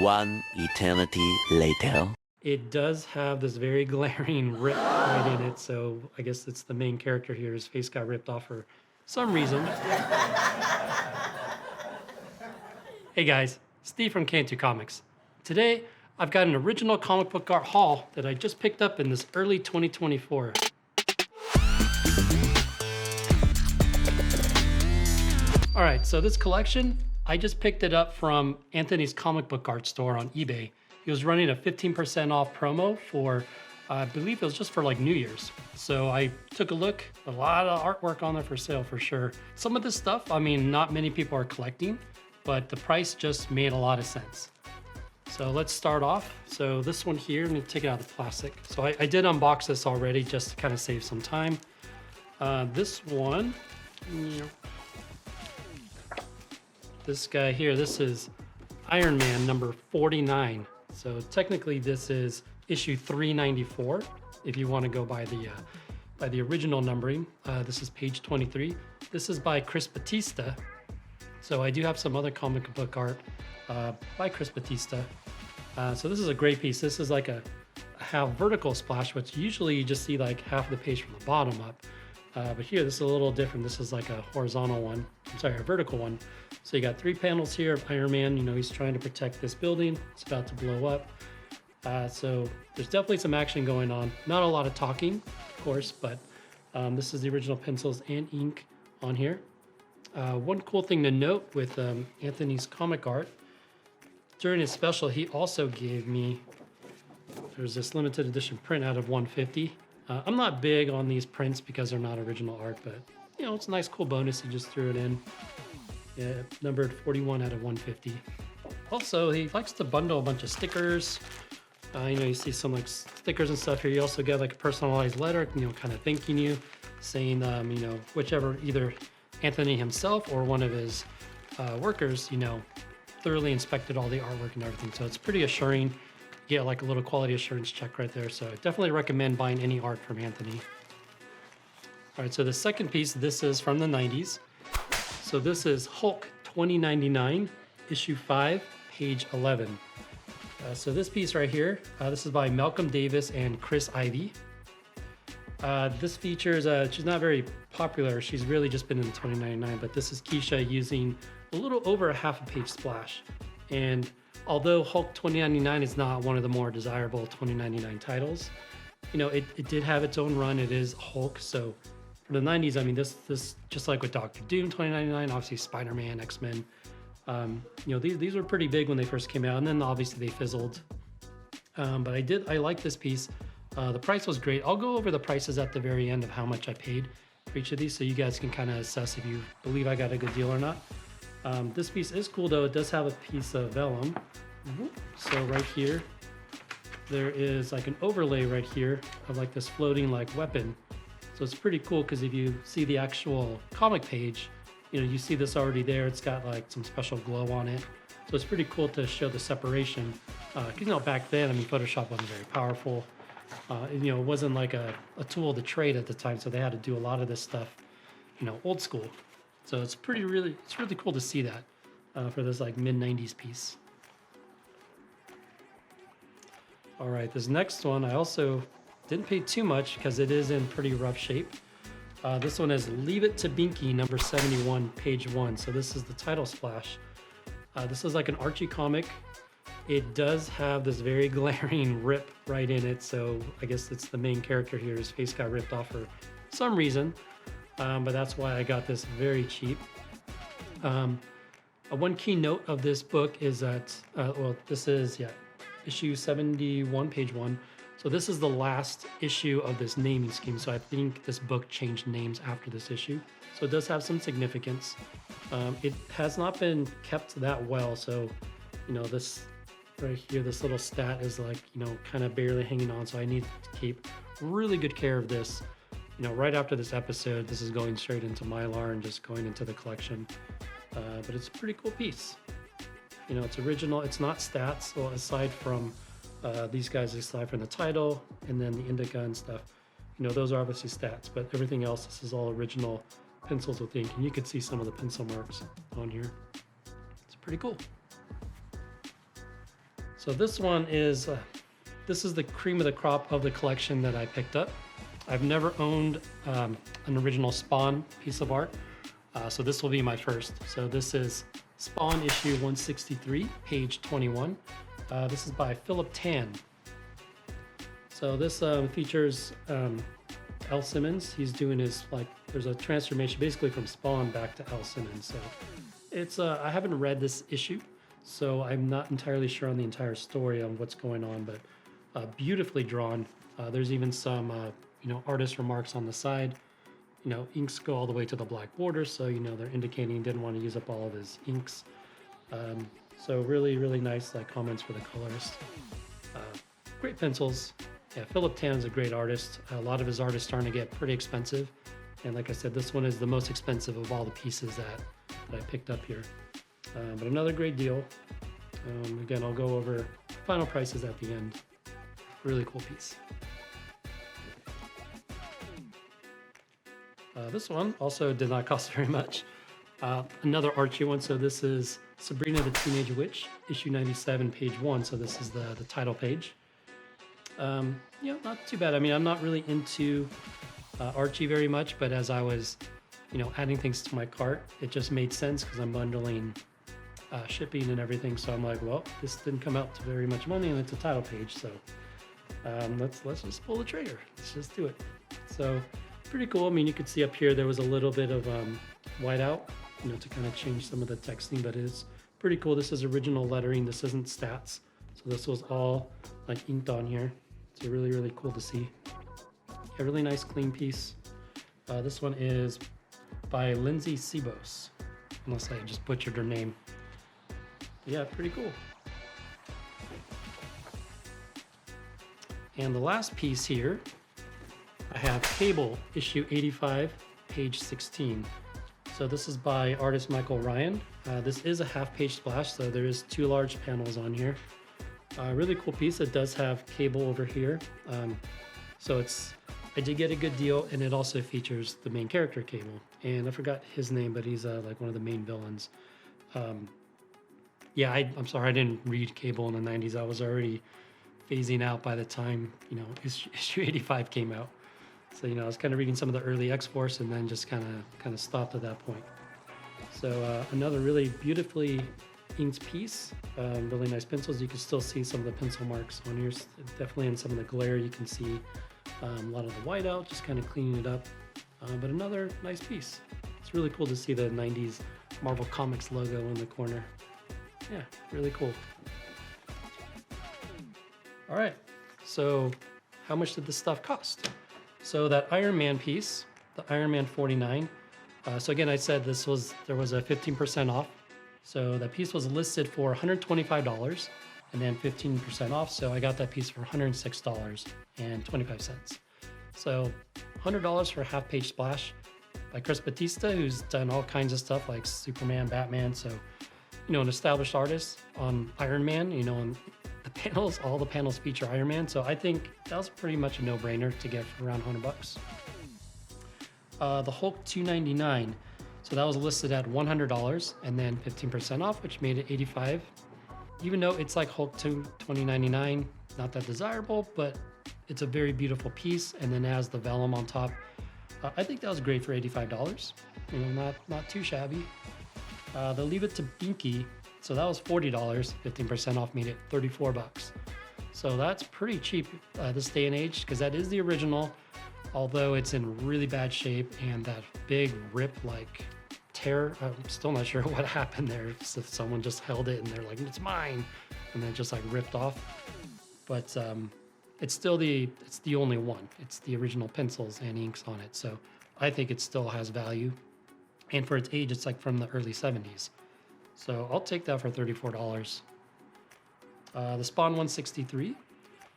One eternity later. It does have this very glaring rip right in it, so I guess it's the main character here. His face got ripped off for some reason. Hey guys, Steve from Cantu Comics. Today, I've got an original comic book art haul that I just picked up in this early 2024. All right, so this collection, I just picked it up from Anthony's comic book art store on eBay. He was running a 15% off promo for, I believe it was just for like New Year's. So I took a look, a lot of artwork on there for sale for sure. Some of this stuff, I mean, not many people are collecting, but the price just made a lot of sense. So let's start off. So this one here, let me take it out of the plastic. So I did unbox this already just to kind of save some time. This one, this guy here, this is Iron Man number 49. So technically this is issue 394 if you want to go by the original numbering. This is page 23. This is by Chris Batista. So I do have some other comic book art by Chris Batista. So this is a great piece. This is like a half vertical splash, which usually you just see like half the page from the bottom up. But here, this is a little different. This is like a horizontal one. I'm sorry, a vertical one. So you got 3 panels here of Iron Man. You know, he's trying to protect this building. It's about to blow up. So there's definitely some action going on. Not a lot of talking, of course, but this is the original pencils and ink on here. One cool thing to note with Anthony's comic art, during his special, he also gave me, there's this limited edition print out of 150. I'm not big on these prints because they're not original art, but you know, it's a nice cool bonus. He just threw it in. Yeah, numbered 41 out of 150. Also, he likes to bundle a bunch of stickers. You know, you see some like stickers and stuff here. You also get like a personalized letter, you know, kind of thanking you, saying, you know, whichever, either Anthony himself or one of his workers, you know, thoroughly inspected all the artwork and everything. So it's pretty assuring. You get like a little quality assurance check right there. So I definitely recommend buying any art from Anthony. All right, so the second piece, this is from the 90s. So this is Hulk 2099, issue 5, page 11. So this piece right here, this is by Malcom Davis and Chris Ivey. This features, she's not very popular. She's really just been in 2099, but this is Keisha using a little over a half a page splash. And although Hulk 2099 is not one of the more desirable 2099 titles, you know, it did have its own run. It is Hulk, so for the 90s, I mean, this just like with Doctor Doom 2099, obviously Spider-Man, X-Men, you know, these were pretty big when they first came out, and then obviously they fizzled. But I like this piece. The price was great. I'll go over the prices at the very end of how much I paid for each of these, so you guys can kind of assess if you believe I got a good deal or not. This piece is cool though. It does have a piece of vellum. So right here, there is like an overlay right here of like this floating like weapon. So it's pretty cool because if you see the actual comic page, you know, you see this already there. It's got like some special glow on it. So it's pretty cool to show the separation. You know, back then, I mean, Photoshop wasn't very powerful. You know, it wasn't like a tool to trade at the time. So they had to do a lot of this stuff, you know, old school. So it's really cool to see that for this like mid 90s piece. All right, this next one, I also didn't pay too much because it is in pretty rough shape. This one is Leave It to Binky, number 71, page 1. So this is the title splash. This is like an Archie comic. It does have this very glaring rip right in it. So I guess it's the main character here. His face got ripped off for some reason. But that's why I got this very cheap. One key note of this book is that, well, this is, issue 71, page 1. So this is the last issue of this naming scheme. So I think this book changed names after this issue. So it does have some significance. It has not been kept that well. So, you know, this right here, this little stat is like, you know, kind of barely hanging on. So I need to keep really good care of this. You know, right after this episode, this is going straight into Mylar and just going into the collection. But it's a pretty cool piece. You know, it's original. It's not stats. Well, aside from these guys, aside from the title and then the indica and stuff, you know, those are obviously stats. But everything else, this is all original pencils with ink. And you can see some of the pencil marks on here. It's pretty cool. So this one is, this is the cream of the crop of the collection that I picked up. I've never owned an original Spawn piece of art, so this will be my first. So this is Spawn issue 163, page 21. This is by Phillip Tan. So this features L. Simmons. He's doing his, like, there's a transformation basically from Spawn back to L. Simmons. So it's, I haven't read this issue, so I'm not entirely sure on the entire story on what's going on, but beautifully drawn. There's even some, you know, artist remarks on the side. You know, inks go all the way to the black border, so, you know, they're indicating he didn't want to use up all of his inks. So really, really nice, like, comments for the colorist. Great pencils. Yeah, Phillip Tan's a great artist. A lot of his art is starting to get pretty expensive. And like I said, this one is the most expensive of all the pieces that I picked up here. But another great deal. Again, I'll go over final prices at the end. Really cool piece. This one also did not cost very much. Another Archie one. So this is Sabrina the Teenage Witch, issue 97, page 1. So this is the title page. You know, not too bad. I mean, I'm not really into Archie very much, but as I was, you know, adding things to my cart, it just made sense because I'm bundling shipping and everything. So I'm like, well, this didn't come out to very much money, and it's a title page. So let's just pull the trigger. Let's just do it. So pretty cool. I mean, you could see up here there was a little bit of whiteout, you know, to kind of change some of the texting, but it's pretty cool. This is original lettering. This isn't stats. So this was all like inked on here. So really, really cool to see. A really nice clean piece. This one is by Lindsay Cibos, unless I just butchered her name. Yeah, pretty cool. And the last piece here, I have Cable, issue 85, page 16. So this is by artist Michael Ryan. This is a half-page splash, so there is 2 large panels on here. Really cool piece. It does have Cable over here. So it's, I did get a good deal, and it also features the main character, Cable. And I forgot his name, but he's like one of the main villains. Yeah, I'm sorry, I didn't read Cable in the 90s. I was already phasing out by the time, you know, issue 85 came out. So, you know, I was kind of reading some of the early X-Force and then just kind of stopped at that point. So another really beautifully inked piece, really nice pencils. You can still see some of the pencil marks on here. Definitely in some of the glare, you can see a lot of the whiteout, just kind of cleaning it up. But another nice piece. It's really cool to see the 90s Marvel Comics logo in the corner. Yeah, really cool. All right, so how much did this stuff cost? So that Iron Man piece, the Iron Man 49. So again, I said there was a 15% off. So that piece was listed for $125 and then 15% off. So I got that piece for $106.25. So $100 for a half-page splash by Chris Batista, who's done all kinds of stuff like Superman, Batman. So, you know, an established artist on Iron Man, you know, on the panels, all the panels feature Iron Man. So I think that was pretty much a no-brainer to get for around $100. The Hulk 299. So that was listed at $100 and then 15% off, which made it $85. Even though it's like Hulk 2099, not that desirable, but it's a very beautiful piece. And then it has the vellum on top. I think that was great for $85. You know, not too shabby. They'll leave it to Binky. So that was $40, 15% off made it $34. So that's pretty cheap this day and age, because that is the original, although it's in really bad shape, and that big rip like tear, I'm still not sure what happened there. If someone just held it and they're like, it's mine, and then just like ripped off. But it's still it's the only one. It's the original pencils and inks on it. So I think it still has value. And for its age, it's like from the early 70s. So I'll take that for $34. The Spawn 163.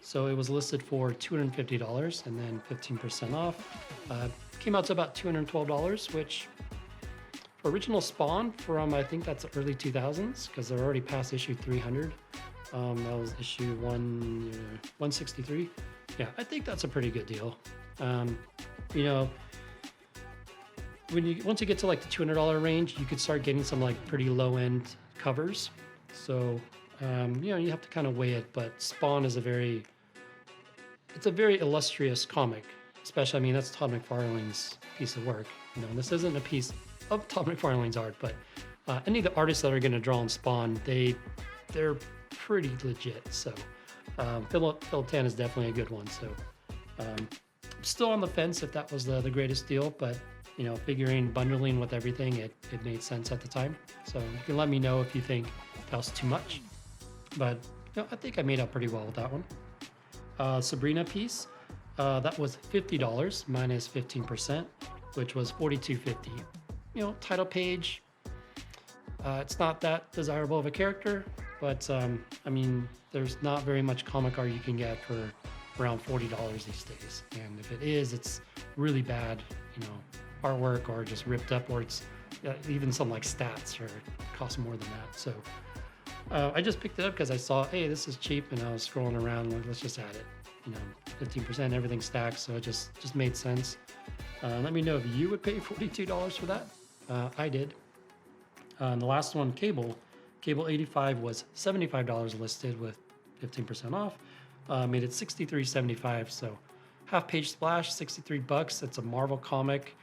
So it was listed for $250 and then 15% off. Came out to about $212, which for original Spawn from, I think that's early 2000s, because they're already past issue 300. That was issue 163. Yeah, I think that's a pretty good deal. You know, once you get to like the $200 range, you could start getting some like pretty low end covers. So You know, you have to kind of weigh it, but Spawn is it's a very illustrious comic, especially, I mean, that's Todd McFarlane's piece of work. You know, this isn't a piece of Todd McFarlane's art, but any of the artists that are going to draw on Spawn, they're pretty legit. So Phillip Tan is definitely a good one. So still on the fence if that was the greatest deal, but you know, figuring bundling with everything, it made sense at the time. So you can let me know if you think that was too much. But you know, I think I made out pretty well with that one. Sabrina piece, that was $50 minus 15%, which was $42.50. You know, title page. It's not that desirable of a character, but I mean, there's not very much comic art you can get for around $40 these days. And if it is, it's really bad, you know, artwork or just ripped up, or it's even some like stats or cost more than that. So I just picked it up because I saw, hey, this is cheap, and I was scrolling around, like, let's just add it. You know, 15%, everything stacks, so it just made sense. Let me know if you would pay $42 for that. I did. And the last one, Cable 85 was $75 listed with 15% off. Made it $63.75. So half page splash, $63. It's a Marvel comic.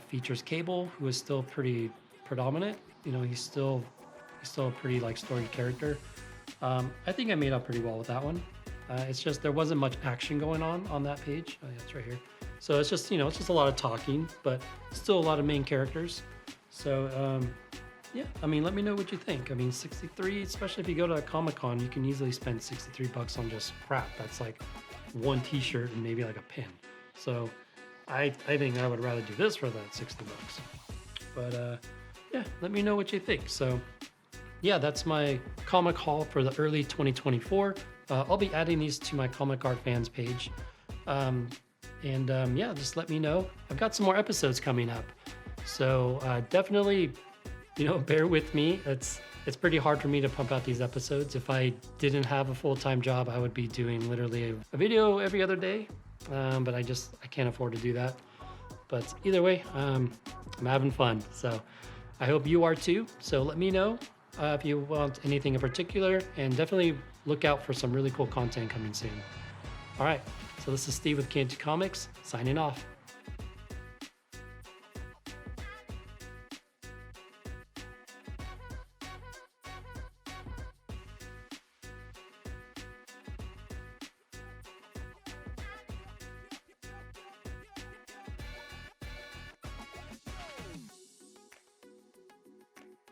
Features Cable, who is still pretty predominant. You know, he's still a pretty like storied character. I think I made out pretty well with that one. It's just there wasn't much action going on that page. Oh, yeah, it's right here. So it's just, you know, it's just a lot of talking, but still a lot of main characters. So yeah, I mean, let me know what you think. I mean, 63, especially if you go to a Comic-Con, you can easily spend $63 on just crap. That's like one t-shirt and maybe like a pin. So I think I would rather do this for that $60. But yeah, let me know what you think. So yeah, that's my comic haul for the early 2024. I'll be adding these to my Comic Art Fans page. Yeah, just let me know. I've got some more episodes coming up. So definitely, you know, bear with me. It's pretty hard for me to pump out these episodes. If I didn't have a full-time job, I would be doing literally a video every other day. But I can't afford to do that. But either way, I'm having fun. So I hope you are too. So let me know if you want anything in particular, and definitely look out for some really cool content coming soon. All right, so this is Steve with Canty Comics, signing off.